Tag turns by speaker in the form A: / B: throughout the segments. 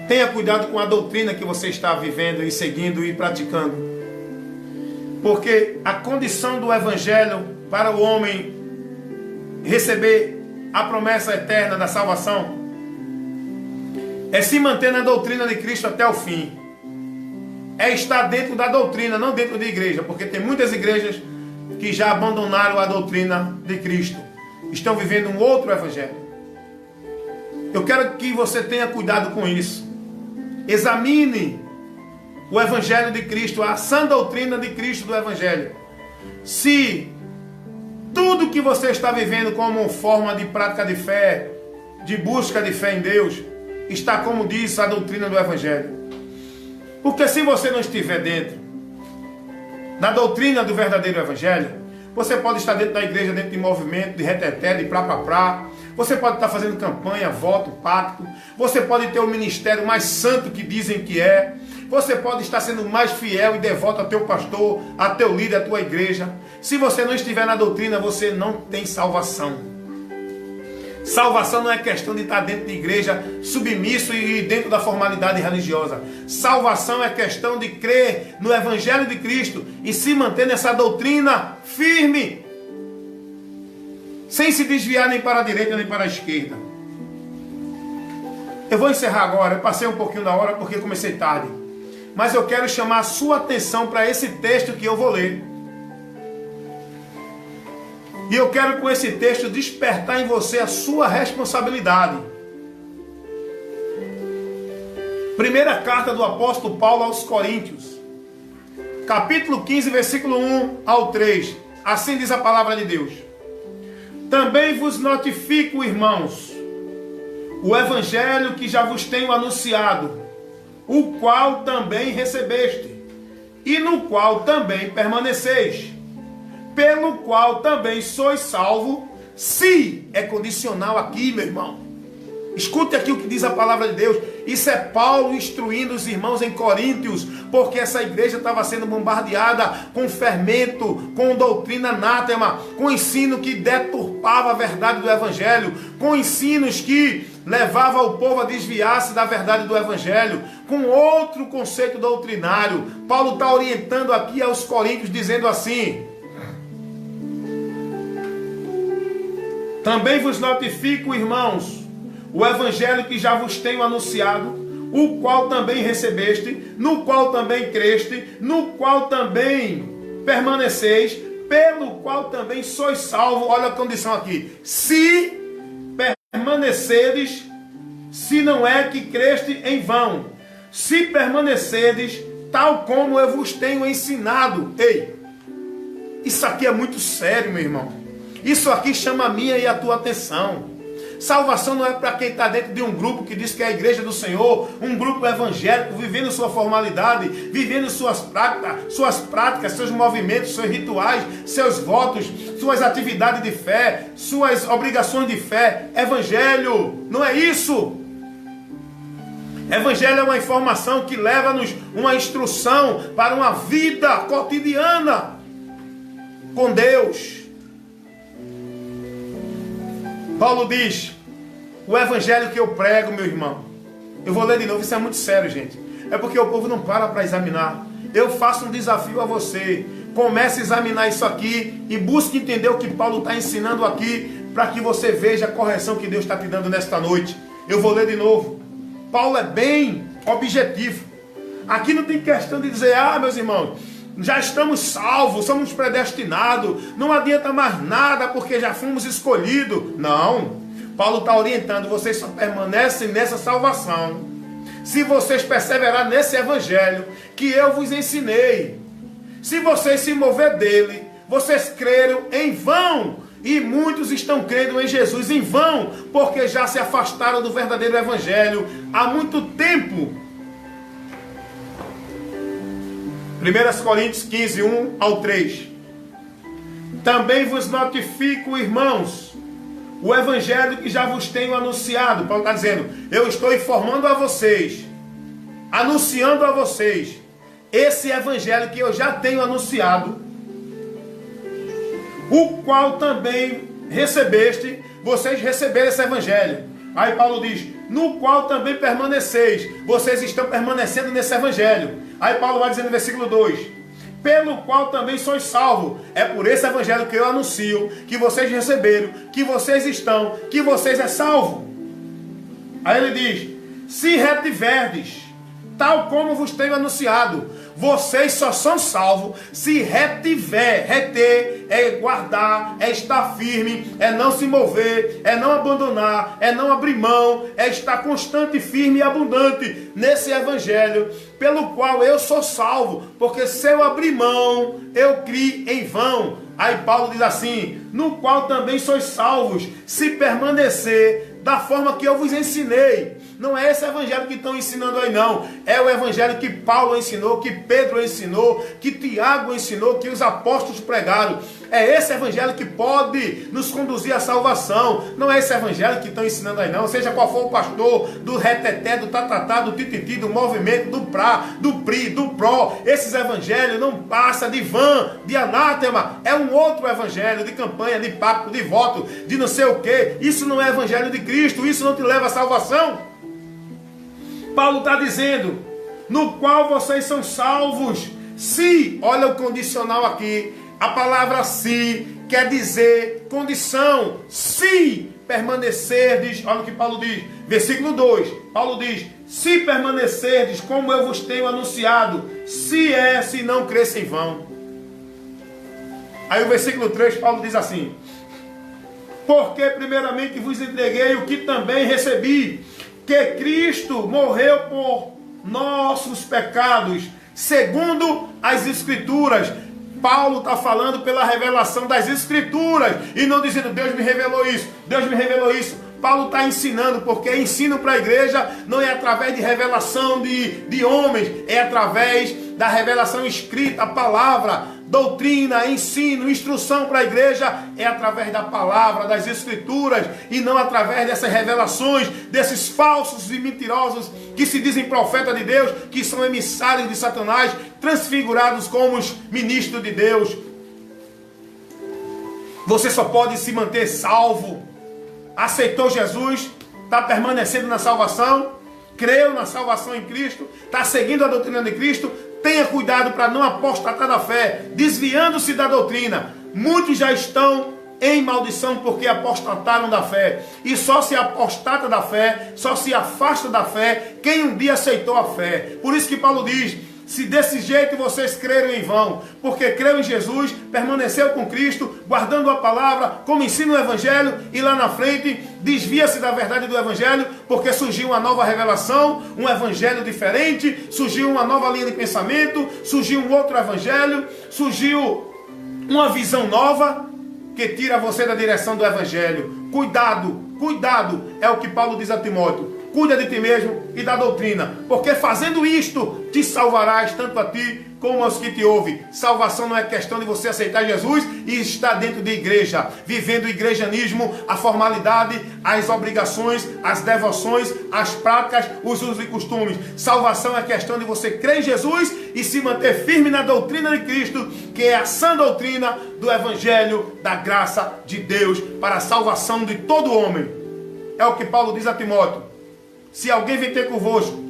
A: Tenha cuidado com a doutrina que você está vivendo e seguindo e praticando. Porque a condição do Evangelho para o homem receber a promessa eterna da salvação é se manter na doutrina de Cristo até o fim. É estar dentro da doutrina, não dentro de igreja. Porque tem muitas igrejas que já abandonaram a doutrina de Cristo. Estão vivendo um outro evangelho. Eu quero que você tenha cuidado com isso. Examine o evangelho de Cristo, a sã doutrina de Cristo do evangelho. Se tudo que você está vivendo como forma de prática de fé, de busca de fé em Deus, está como diz a doutrina do evangelho. Porque se você não estiver dentro da doutrina do verdadeiro evangelho, você pode estar dentro da igreja, dentro de movimento, de reteté, de prá. Você pode estar fazendo campanha, voto, pacto. Você pode ter o ministério mais santo que dizem que é. Você pode estar sendo mais fiel e devoto a teu pastor, a teu líder, a tua igreja. Se você não estiver na doutrina, você não tem salvação. Salvação não é questão de estar dentro de igreja, submisso e dentro da formalidade religiosa. Salvação é questão de crer no Evangelho de Cristo e se manter nessa doutrina firme, sem se desviar nem para a direita nem para a esquerda. Eu vou encerrar agora, eu passei um pouquinho da hora porque comecei tarde. Mas eu quero chamar a sua atenção para esse texto que eu vou ler. E eu quero com esse texto despertar em você a sua responsabilidade. Primeira carta do apóstolo Paulo aos Coríntios, capítulo 15, versículo 1 ao 3. Assim diz a palavra de Deus. Também vos notifico, irmãos, o evangelho que já vos tenho anunciado, o qual também recebeste, e no qual também permaneceis, pelo qual também sois salvo, se é condicional aqui, meu irmão. Escute aqui o que diz a palavra de Deus. Isso é Paulo instruindo os irmãos em Coríntios, porque essa igreja estava sendo bombardeada com fermento, com doutrina anátema, com ensino que deturpava a verdade do evangelho, com ensinos que levava o povo a desviar-se da verdade do evangelho, com outro conceito doutrinário. Paulo está orientando aqui aos Coríntios, dizendo assim: também vos notifico, irmãos, o evangelho que já vos tenho anunciado, o qual também recebeste, no qual também creste, no qual também permaneceis, pelo qual também sois salvos. Olha a condição aqui: se permaneceres, se não é que creste em vão, se permaneceres, tal como eu vos tenho ensinado. Ei, isso aqui é muito sério, meu irmão. Isso aqui chama a minha e a tua atenção. Salvação não é para quem está dentro de um grupo que diz que é a igreja do Senhor, um grupo evangélico, vivendo sua formalidade, vivendo suas práticas, seus movimentos, seus rituais, seus votos, suas atividades de fé, suas obrigações de fé. Evangelho não é isso. Evangelho é uma informação que leva-nos uma instrução para uma vida cotidiana com Deus. Paulo diz: o evangelho que eu prego, meu irmão, eu vou ler de novo, isso é muito sério, gente. É porque o povo não para examinar. Eu faço um desafio a você: comece a examinar isso aqui e busque entender o que Paulo está ensinando aqui, para que você veja a correção que Deus está te dando nesta noite. Eu vou ler de novo. Paulo é bem objetivo. Aqui não tem questão de dizer: ah, meus irmãos, já estamos salvos, somos predestinados, não adianta mais nada porque já fomos escolhidos. Não, Paulo está orientando: vocês só permanecem nessa salvação se vocês perseverarem nesse evangelho que eu vos ensinei. Se vocês se mover dele, vocês creram em vão, e muitos estão crendo em Jesus em vão, porque já se afastaram do verdadeiro evangelho há muito tempo. 1 Coríntios 15, 1 ao 3. Também vos notifico, irmãos, o evangelho que já vos tenho anunciado. Paulo está dizendo: eu estou informando a vocês, anunciando a vocês, esse evangelho que eu já tenho anunciado, o qual também recebeste. Vocês receberam esse evangelho. Aí Paulo diz, no qual também permaneceis. Vocês estão permanecendo nesse evangelho. Aí Paulo vai dizer no versículo 2, pelo qual também sois salvos. É por esse evangelho que eu anuncio, que vocês receberam, que vocês estão, que vocês é salvo. Aí ele diz, se retiverdes, tal como vos tenho anunciado, vocês só são salvos se retiver. Reter é guardar, é estar firme, é não se mover, é não abandonar, é não abrir mão, é estar constante, firme e abundante nesse evangelho, pelo qual eu sou salvo, porque se eu abrir mão, eu crio em vão. Aí Paulo diz assim, no qual também sois salvos, se permanecer da forma que eu vos ensinei. Não é esse evangelho que estão ensinando aí não. É o evangelho que Paulo ensinou, que Pedro ensinou, que Tiago ensinou, que os apóstolos pregaram. É esse evangelho que pode nos conduzir à salvação. Não é esse evangelho que estão ensinando aí não. Seja qual for o pastor, do reteté, do tatatá, do tititi, do movimento, do prá, do pri, do pró. Esses evangelhos não passam de van, de anátema. É um outro evangelho de campanha, de pacto, de voto, de não sei o que. Isso não é evangelho de Cristo. Isso não te leva à salvação. Paulo está dizendo, no qual vocês são salvos, se, olha o condicional aqui, a palavra se quer dizer condição, se permanecerdes, olha o que Paulo diz, versículo 2, Paulo diz, se permanecerdes como eu vos tenho anunciado, se não cresce em vão. Aí o versículo 3, Paulo diz assim, porque primeiramente vos entreguei o que também recebi, que Cristo morreu por nossos pecados, segundo as Escrituras. Paulo está falando pela revelação das Escrituras, e não dizendo, Deus me revelou isso, Deus me revelou isso. Paulo está ensinando, porque ensino para a igreja não é através de revelação de homens, é através da revelação escrita, a palavra, doutrina, ensino, instrução para a igreja, é através da palavra, das escrituras, e não através dessas revelações, desses falsos e mentirosos que se dizem profeta de Deus, que são emissários de Satanás, transfigurados como os ministros de Deus. Você só pode se manter salvo. Aceitou Jesus, está permanecendo na salvação, creu na salvação em Cristo, está seguindo a doutrina de Cristo. Tenha cuidado para não apostatar da fé, desviando-se da doutrina. Muitos já estão em maldição porque apostataram da fé. E só se apostata da fé, só se afasta da fé quem um dia aceitou a fé. Por isso que Paulo diz, se desse jeito vocês creram em vão, porque creu em Jesus, permaneceu com Cristo, guardando a palavra, como ensina o Evangelho, e lá na frente desvia-se da verdade do Evangelho, porque surgiu uma nova revelação, um Evangelho diferente, surgiu uma nova linha de pensamento, surgiu um outro Evangelho, surgiu uma visão nova, que tira você da direção do Evangelho. Cuidado, cuidado, é o que Paulo diz a Timóteo. Cuida de ti mesmo e da doutrina, porque fazendo isto, te salvarás tanto a ti como aos que te ouvem. Salvação não é questão de você aceitar Jesus e estar dentro de igreja, vivendo o igrejanismo, a formalidade, as obrigações, as devoções, as práticas, os usos e costumes. Salvação é questão de você crer em Jesus e se manter firme na doutrina de Cristo, que é a sã doutrina do Evangelho da graça de Deus para a salvação de todo homem. É o que Paulo diz a Timóteo. Se alguém vem ter convosco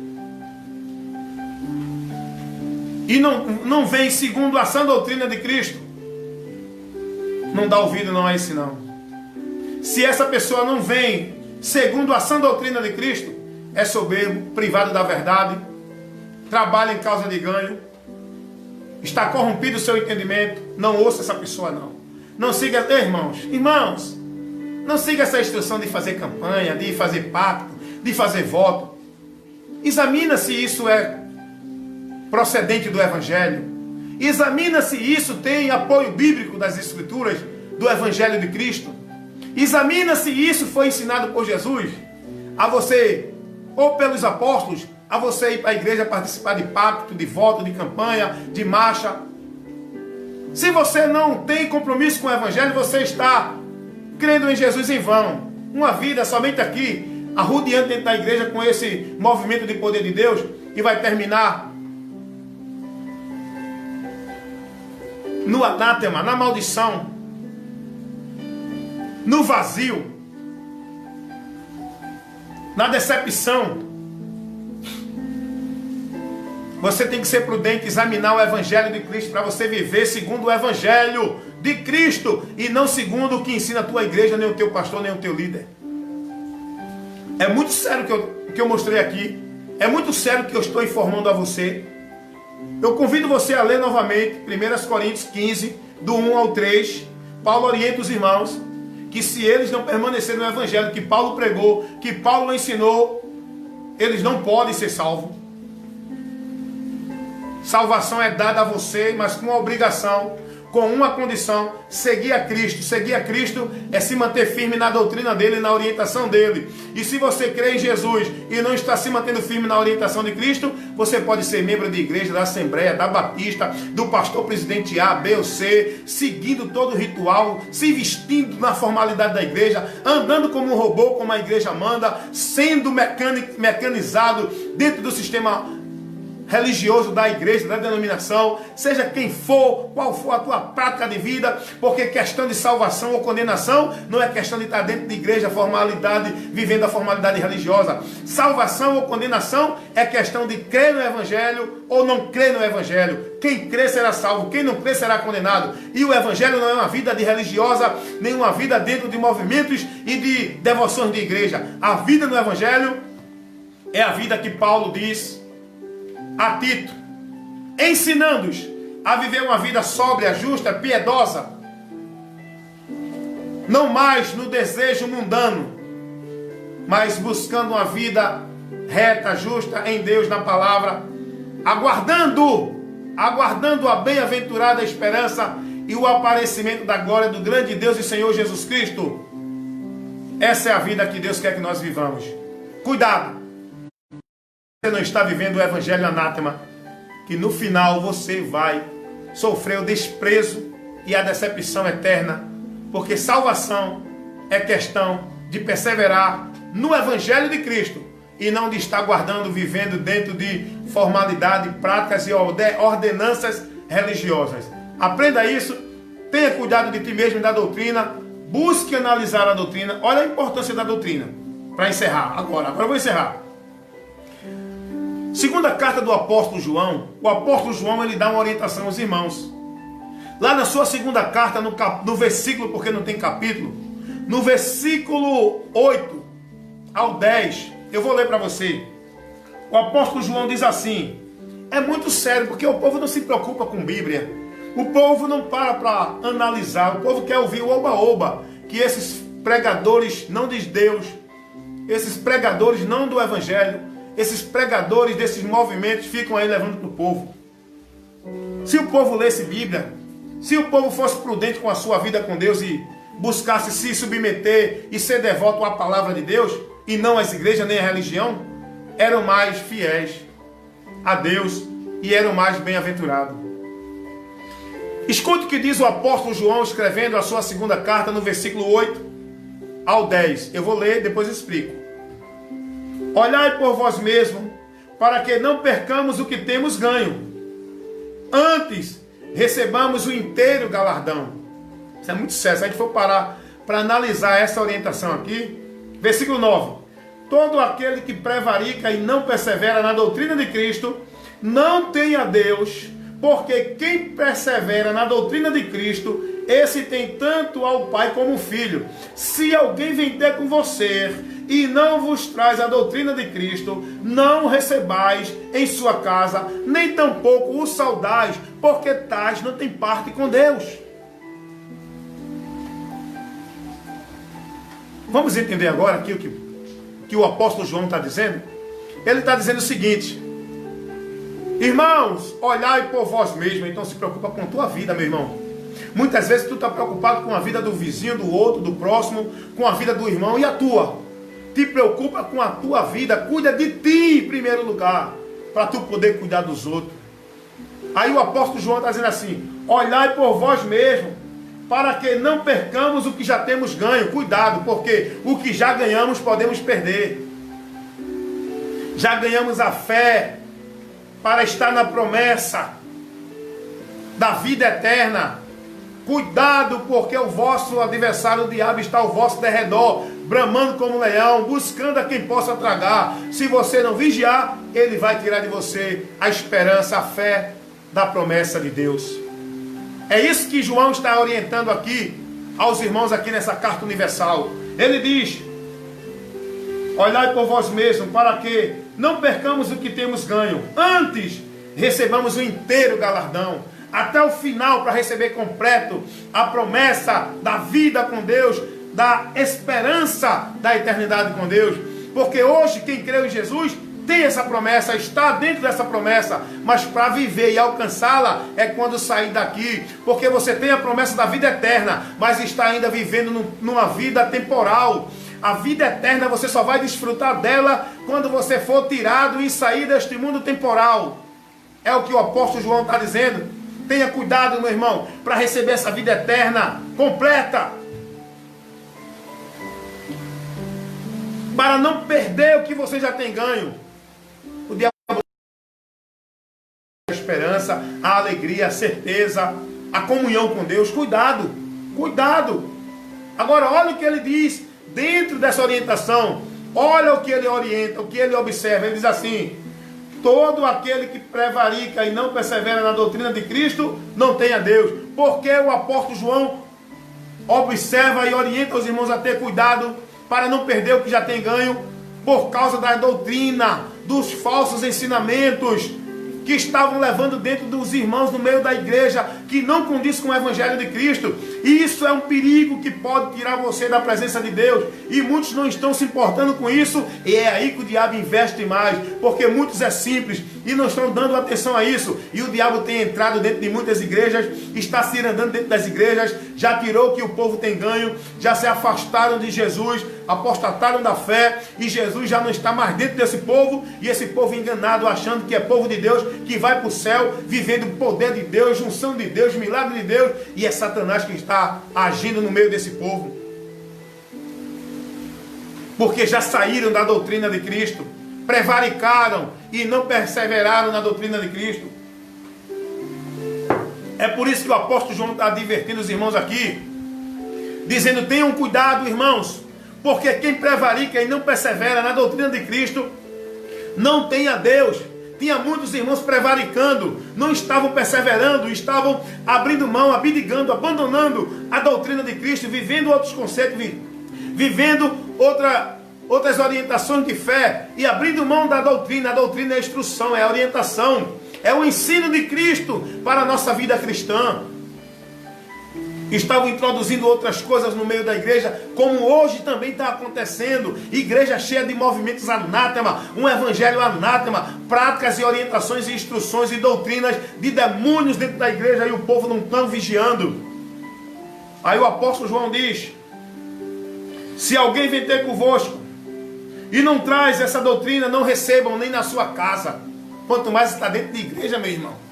A: e não vem segundo a sã doutrina de Cristo, não dá ouvido não a esse não. Se essa pessoa não vem segundo a sã doutrina de Cristo, é soberbo, privado da verdade, trabalha em causa de ganho, está corrompido o seu entendimento. Não ouça essa pessoa não. Não siga, irmãos, não siga essa instrução de fazer campanha, de fazer pacto, de fazer voto. Examina se isso é procedente do Evangelho. Examina se isso tem apoio bíblico das Escrituras, do Evangelho de Cristo. Examina se isso foi ensinado por Jesus a você, ou pelos apóstolos, a você ir para a igreja participar de pacto, de voto, de campanha, de marcha. Se você não tem compromisso com o Evangelho, você está crendo em Jesus em vão. Uma vida somente aqui, arrodeando dentro da igreja com esse movimento de poder de Deus, e vai terminar no anátema, na maldição, no vazio. na decepção, você tem que ser prudente, examinar o Evangelho de Cristo para você viver segundo o Evangelho de Cristo e não segundo o que ensina a tua igreja, nem o teu pastor, nem o teu líder. É muito sério o que eu mostrei aqui. É muito sério o que eu estou informando a você. Eu convido você a ler novamente 1 Coríntios 15, do 1 ao 3. Paulo orienta os irmãos que se eles não permanecerem no Evangelho que Paulo pregou, que Paulo ensinou, eles não podem ser salvos. Salvação é dada a você, mas com uma obrigação, com uma condição: seguir a Cristo. Seguir a Cristo é se manter firme na doutrina dele, na orientação dele. E se você crê em Jesus e não está se mantendo firme na orientação de Cristo, você pode ser membro de igreja, da Assembleia, da Batista, do pastor presidente A, B ou C, seguindo todo o ritual, se vestindo na formalidade da igreja, andando como um robô, como a igreja manda, sendo mecanizado dentro do sistema religioso da igreja, da denominação, seja quem for, qual for a tua prática de vida, porque questão de salvação ou condenação não é questão de estar dentro de igreja, formalidade, vivendo a formalidade religiosa. Salvação ou condenação é questão de crer no Evangelho ou não crer no Evangelho. Quem crê será salvo, quem não crê será condenado. E o Evangelho não é uma vida de religiosa, nem uma vida dentro de movimentos e de devoções de igreja. A vida no Evangelho é a vida que Paulo diz a Tito, ensinando-os a viver uma vida sóbria, justa, piedosa, não mais no desejo mundano, mas buscando uma vida reta, justa em Deus, na palavra, aguardando a bem-aventurada esperança e o aparecimento da glória do grande Deus e Senhor Jesus Cristo. Essa é a vida que Deus quer que nós vivamos. Cuidado! Você não está vivendo o Evangelho anátema, que no final você vai sofrer o desprezo e a decepção eterna, porque salvação é questão de perseverar no Evangelho de Cristo e não de estar guardando, vivendo dentro de formalidade, práticas e ordenanças religiosas. Aprenda isso, tenha cuidado de ti mesmo e da doutrina, busque analisar a doutrina. Olha a importância da doutrina, para encerrar agora eu vou encerrar. Segunda carta do apóstolo João, o apóstolo João ele dá uma orientação aos irmãos. Lá na sua segunda carta, no versículo, porque não tem capítulo, no versículo 8 ao 10, eu vou ler para você. O apóstolo João diz assim: é muito sério, porque o povo não se preocupa com Bíblia. O povo não para analisar, o povo quer ouvir o oba-oba, que esses pregadores não de Deus, esses pregadores não do Evangelho, esses pregadores desses movimentos ficam aí levando para o povo. Se o povo lesse Bíblia, se o povo fosse prudente com a sua vida com Deus e buscasse se submeter e ser devoto à palavra de Deus, e não às igrejas nem à religião, eram mais fiéis a Deus e eram mais bem-aventurados. Escute o que diz o apóstolo João escrevendo a sua segunda carta no versículo 8 ao 10. Eu vou ler, depois eu explico. Olhai por vós mesmos, para que não percamos o que temos ganho. Antes, recebamos o inteiro galardão. Isso é muito sério. Se a gente for parar para analisar essa orientação aqui. Versículo 9. Todo aquele que prevarica e não persevera na doutrina de Cristo, não tem a Deus, porque quem persevera na doutrina de Cristo, esse tem tanto ao Pai como o Filho. Se alguém vem ter com você e não vos traz a doutrina de Cristo, não recebais em sua casa, nem tampouco o saudais, porque tais não tem parte com Deus. Vamos entender agora aqui o que o apóstolo João está dizendo? Ele está dizendo o seguinte: irmãos, olhai por vós mesmos. Então se preocupa com a tua vida, meu irmão. Muitas vezes tu está preocupado com a vida do vizinho, do outro, do próximo, com a vida do irmão e a tua. Te preocupa com a tua vida, cuida de ti em primeiro lugar, para tu poder cuidar dos outros. Aí o apóstolo João está dizendo assim: olhai por vós mesmos, para que não percamos o que já temos ganho. Cuidado, porque o que já ganhamos podemos perder. Já ganhamos a fé para estar na promessa da vida eterna. Cuidado, porque o vosso adversário, o diabo, está ao vosso derredor, bramando como um leão, buscando a quem possa tragar. Se você não vigiar, ele vai tirar de você a esperança, a fé da promessa de Deus. É isso que João está orientando aqui aos irmãos aqui nessa carta universal. Ele diz: olhai por vós mesmos, para que não percamos o que temos ganho, antes recebamos o inteiro galardão, até o final, para receber completo a promessa da vida com Deus, da esperança da eternidade com Deus. Porque hoje quem creu em Jesus tem essa promessa, está dentro dessa promessa, mas para viver e alcançá-la é quando sair daqui, porque você tem a promessa da vida eterna, mas está ainda vivendo numa vida temporal. A vida eterna você só vai desfrutar dela quando você for tirado e sair deste mundo temporal. É o que o apóstolo João está dizendo. Tenha cuidado, meu irmão, para receber essa vida eterna completa, para não perder o que você já tem ganho. O diabo a esperança, a alegria, a certeza, a comunhão com Deus. Cuidado, cuidado. Agora olha o que ele diz dentro dessa orientação. Olha o que ele orienta, o que ele observa. Ele diz assim: todo aquele que prevarica e não persevera na doutrina de Cristo não tem a Deus. Porque o apóstolo João observa e orienta os irmãos a ter cuidado para não perder o que já tem ganho, por causa da doutrina, dos falsos ensinamentos que estavam levando dentro dos irmãos no meio da igreja, que não condiz com o evangelho de Cristo. E isso é um perigo que pode tirar você da presença de Deus, e muitos não estão se importando com isso, e é aí que o diabo investe mais, porque muitos é simples e não estão dando atenção a isso, e o diabo tem entrado dentro de muitas igrejas, está se andando dentro das igrejas, já tirou o que o povo tem ganho, já se afastaram de Jesus, apostataram da fé, e Jesus já não está mais dentro desse povo, e esse povo enganado, achando que é povo de Deus, que vai para o céu, vivendo o poder de Deus, junção de Deus, milagre de Deus, e é Satanás que está agindo no meio desse povo, porque já saíram da doutrina de Cristo, prevaricaram e não perseveraram na doutrina de Cristo. É por isso que o apóstolo João está advertindo os irmãos aqui, dizendo: tenham cuidado, irmãos, porque quem prevarica e não persevera na doutrina de Cristo não tem a Deus. Tinha muitos irmãos prevaricando, não estavam perseverando, estavam abrindo mão, abdicando, abandonando a doutrina de Cristo, vivendo outros conceitos, vivendo outras orientações de fé e abrindo mão da doutrina. A doutrina é a instrução, é a orientação, é o ensino de Cristo para a nossa vida cristã. Estavam introduzindo outras coisas no meio da igreja, como hoje também está acontecendo. Igreja cheia de movimentos anátema, um evangelho anátema, práticas e orientações e instruções e doutrinas de demônios dentro da igreja, e o povo não está vigiando. Aí o apóstolo João diz: se alguém vem ter convosco e não traz essa doutrina, não recebam nem na sua casa. Quanto mais está dentro de igreja, meu irmão,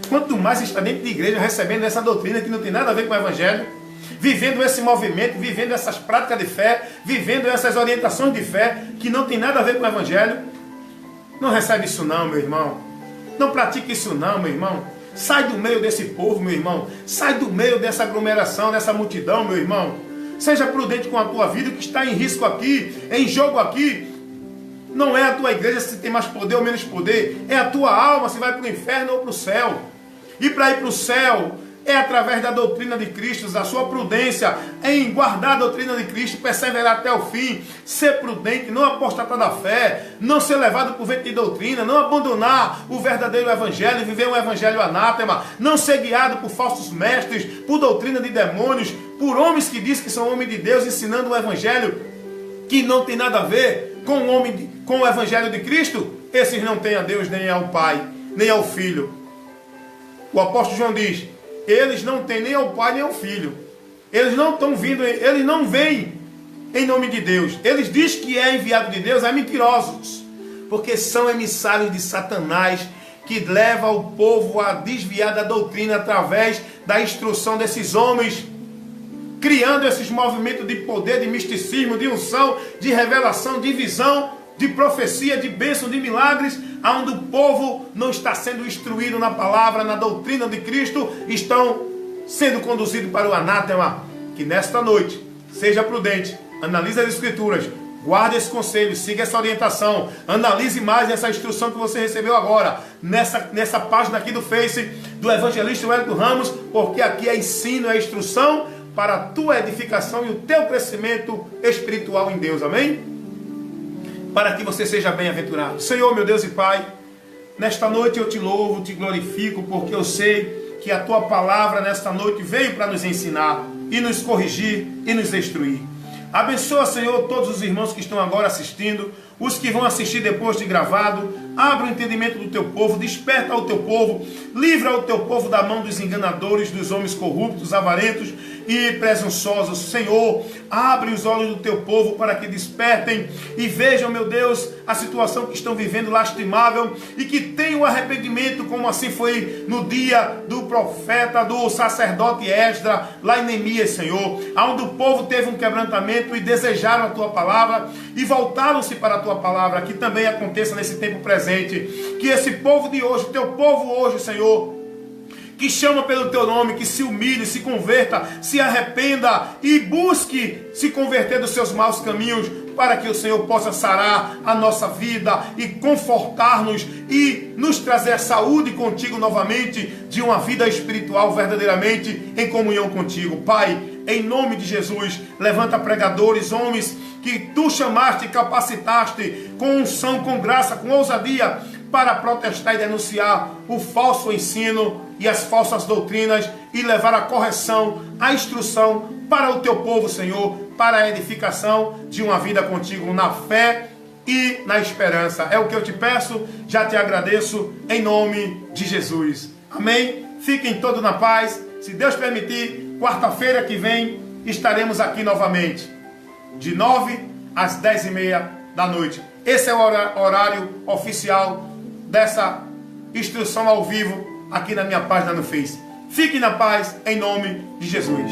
A: quanto mais está dentro de igreja recebendo essa doutrina que não tem nada a ver com o evangelho, vivendo esse movimento, vivendo essas práticas de fé, vivendo essas orientações de fé que não tem nada a ver com o evangelho, não recebe isso não, meu irmão. Não pratique isso não, meu irmão. Sai do meio desse povo, meu irmão. Sai do meio dessa aglomeração, dessa multidão, meu irmão. Seja prudente com a tua vida, que está em risco aqui, em jogo aqui. Não é a tua igreja se tem mais poder ou menos poder, é a tua alma se vai para o inferno ou para o céu. E para ir para o céu é através da doutrina de Cristo, da sua prudência em guardar a doutrina de Cristo, perseverar até o fim, ser prudente, não apostatar da fé, não ser levado por vento de doutrina, não abandonar o verdadeiro evangelho, viver um evangelho anátema, não ser guiado por falsos mestres, por doutrina de demônios, por homens que dizem que são homens de Deus, ensinando um evangelho que não tem nada a ver com o evangelho de Cristo. Esses não têm a Deus, nem ao Pai, nem ao Filho. O apóstolo João diz: eles não têm nem ao Pai nem ao Filho. Eles não estão vindo, eles não vêm em nome de Deus. Eles dizem que é enviado de Deus, é mentirosos, porque são emissários de Satanás, que leva o povo a desviar da doutrina através da instrução desses homens, criando esses movimentos de poder, de misticismo, de unção, de revelação, de visão, de profecia, de bênção, de milagres, onde o povo não está sendo instruído na palavra, na doutrina de Cristo, estão sendo conduzidos para o anátema. Que nesta noite seja prudente Analise as escrituras. Guarde esse conselho, siga essa orientação, analise mais essa instrução que você recebeu agora, nessa página aqui do Face, do Evangelista Wellington Ramos, porque aqui é ensino, é instrução para a tua edificação e o teu crescimento espiritual em Deus, amém? Para que você seja bem-aventurado. Senhor, meu Deus e Pai, nesta noite eu te louvo, te glorifico, porque eu sei que a tua palavra nesta noite veio para nos ensinar, e nos corrigir, e nos instruir. Abençoa, Senhor, todos os irmãos que estão agora assistindo, os que vão assistir depois de gravado. Abre o entendimento do teu povo, desperta o teu povo, livra o teu povo da mão dos enganadores, dos homens corruptos, avarentos e presunçosos. Senhor, abre os olhos do teu povo para que despertem e vejam, meu Deus, a situação que estão vivendo lastimável e que tenham arrependimento, como assim foi no dia do profeta, do sacerdote Esdras, lá em Neemias, Senhor, onde o povo teve um quebrantamento e desejaram a tua palavra e voltaram-se para a tua palavra. Que também aconteça nesse tempo presente, que esse povo de hoje, teu povo hoje, Senhor, que chama pelo teu nome, que se humilhe, se converta, se arrependa e busque se converter dos seus maus caminhos, para que o Senhor possa sarar a nossa vida e confortar-nos e nos trazer saúde contigo novamente, de uma vida espiritual verdadeiramente em comunhão contigo. Pai, em nome de Jesus, levanta pregadores, homens que tu chamaste e capacitaste com unção, com graça, com ousadia, para protestar e denunciar o falso ensino e as falsas doutrinas e levar a correção, a instrução para o teu povo, Senhor, para a edificação de uma vida contigo na fé e na esperança. É o que eu te peço, já te agradeço, em nome de Jesus. Amém? Fiquem todos na paz. Se Deus permitir, quarta-feira que vem estaremos aqui novamente, de 9 às 10h30 da noite. Esse é o horário oficial dessa instrução ao vivo aqui na minha página no Face. Fiquem na paz, em nome de Jesus.